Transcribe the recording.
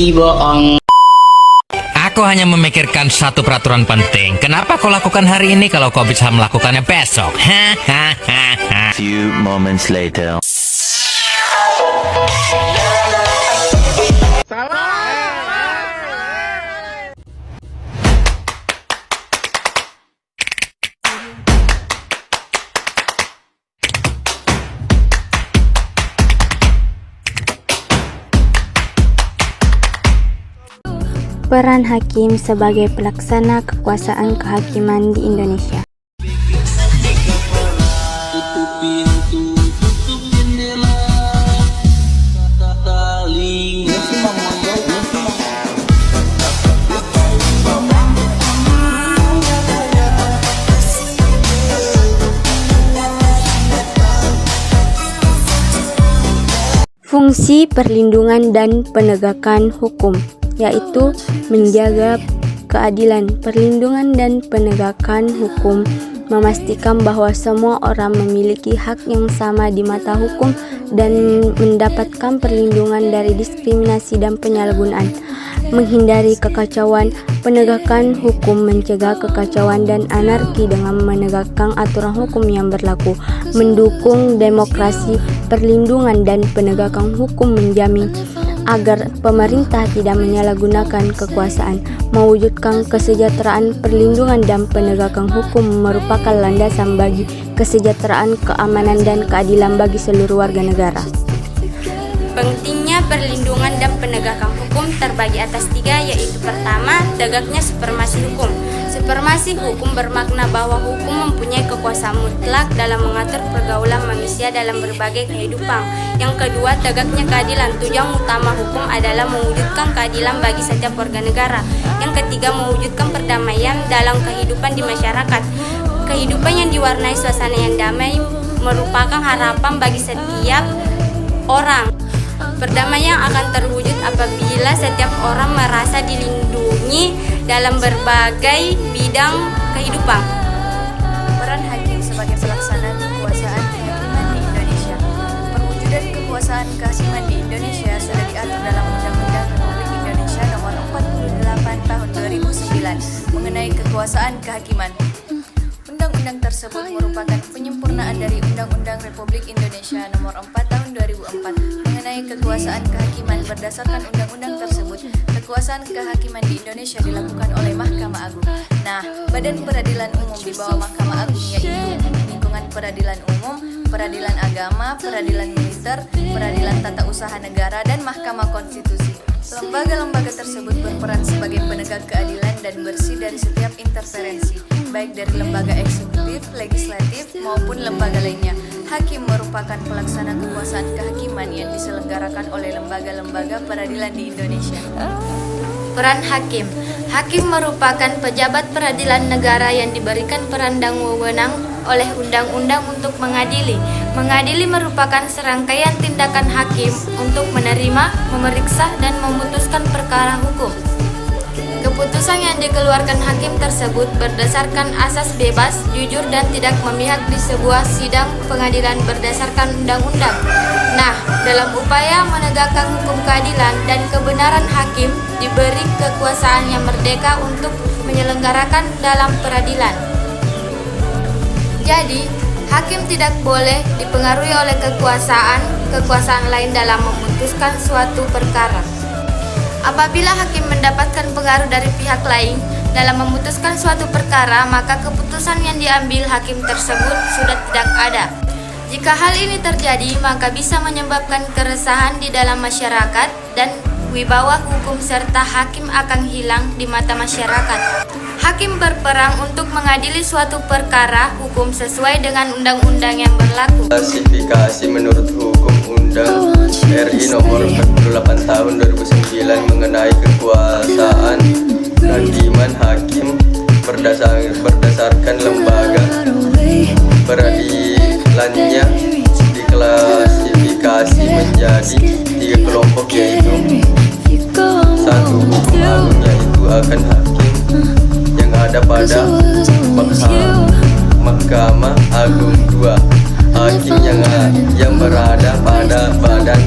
bohong. Aku hanya memikirkan satu peraturan penting. Kenapa kau lakukan hari ini kalau kau bisa melakukannya besok? Few moments later. Peran hakim sebagai pelaksana kekuasaan kehakiman di Indonesia. Fungsi perlindungan dan penegakan hukum, yaitu menjaga keadilan, perlindungan dan penegakan hukum, memastikan bahwa semua orang memiliki hak yang sama di mata hukum dan mendapatkan perlindungan dari diskriminasi dan penyalahgunaan, menghindari kekacauan, penegakan hukum, mencegah kekacauan dan anarki dengan menegakkan aturan hukum yang berlaku, mendukung demokrasi, perlindungan dan penegakan hukum, menjamin agar pemerintah tidak menyalahgunakan kekuasaan, mewujudkan kesejahteraan, perlindungan dan penegakan hukum merupakan landasan bagi kesejahteraan, keamanan dan keadilan bagi seluruh warga negara. Pentingnya perlindungan dan penegakan hukum terbagi atas tiga, yaitu pertama, tegaknya supremasi hukum. Supremasi hukum bermakna bahwa hukum mempunyai kekuasaan mutlak dalam mengatur pergaulan manusia dalam berbagai kehidupan. Yang kedua, tegaknya keadilan. Tujuan utama hukum adalah mewujudkan keadilan bagi setiap warga negara. Yang ketiga, mewujudkan perdamaian dalam kehidupan di masyarakat. Kehidupan yang diwarnai suasana yang damai merupakan harapan bagi setiap orang. Perdamaian akan terwujud apabila setiap orang merasa dilindungi dalam berbagai bidang kehidupan. Peran hakim sebagai pelaksana kekuasaan kehakiman di Indonesia. Perwujudan kekuasaan kehakiman di Indonesia sudah diatur dalam Undang-Undang Republik Indonesia Nomor 48 Tahun 2009 mengenai kekuasaan kehakiman. Undang-undang tersebut merupakan penyempurnaan dari Undang-Undang Republik Indonesia Nomor 4 Tahun 2004 mengenai kekuasaan kehakiman. Berdasarkan undang-undang tersebut, kekuasaan kehakiman di Indonesia dilakukan oleh Mahkamah Agung. Nah, badan peradilan umum di bawah Mahkamah Agung yaitu lingkungan peradilan umum, peradilan agama, peradilan militer, peradilan tata usaha negara, dan Mahkamah Konstitusi. Lembaga-lembaga tersebut berperan sebagai penegak keadilan dan bersih dari setiap interferensi, baik dari lembaga eksekutif, legislatif, maupun lembaga lainnya. Hakim merupakan pelaksana kekuasaan kehakiman yang diselenggarakan oleh lembaga-lembaga peradilan di Indonesia. Peran hakim. Hakim merupakan pejabat peradilan negara yang diberikan peran dan wewenang oleh undang-undang untuk mengadili. Mengadili merupakan serangkaian tindakan hakim untuk menerima, memeriksa, dan memutuskan perkara hukum. Keputusan yang dikeluarkan hakim tersebut berdasarkan asas bebas, jujur, dan tidak memihak di sebuah sidang pengadilan berdasarkan undang-undang. Nah, dalam upaya menegakkan hukum keadilan dan kebenaran, hakim diberi kekuasaan yang merdeka untuk menyelenggarakan dalam peradilan. Jadi, hakim tidak boleh dipengaruhi oleh kekuasaan lain dalam memutuskan suatu perkara. Apabila hakim mendapatkan pengaruh dari pihak lain dalam memutuskan suatu perkara, maka keputusan yang diambil hakim tersebut sudah tidak ada. Jika hal ini terjadi, maka bisa menyebabkan keresahan di dalam masyarakat dan wibawa hukum serta hakim akan hilang di mata masyarakat. Hakim berperan untuk mengadili suatu perkara hukum sesuai dengan undang-undang yang berlaku. Klasifikasi menurut hukum Undang RI Nomor 48 Tahun 2009 mengenai kekuasaan kehakiman hakim berdasarkan lembaga peradilannya diklasifikasi menjadi 3 kelompok, yaitu 1. Hukum agung, yaitu akan hakim yang ada pada Mahkamah Agung. 2. Hakim yang berada pada badan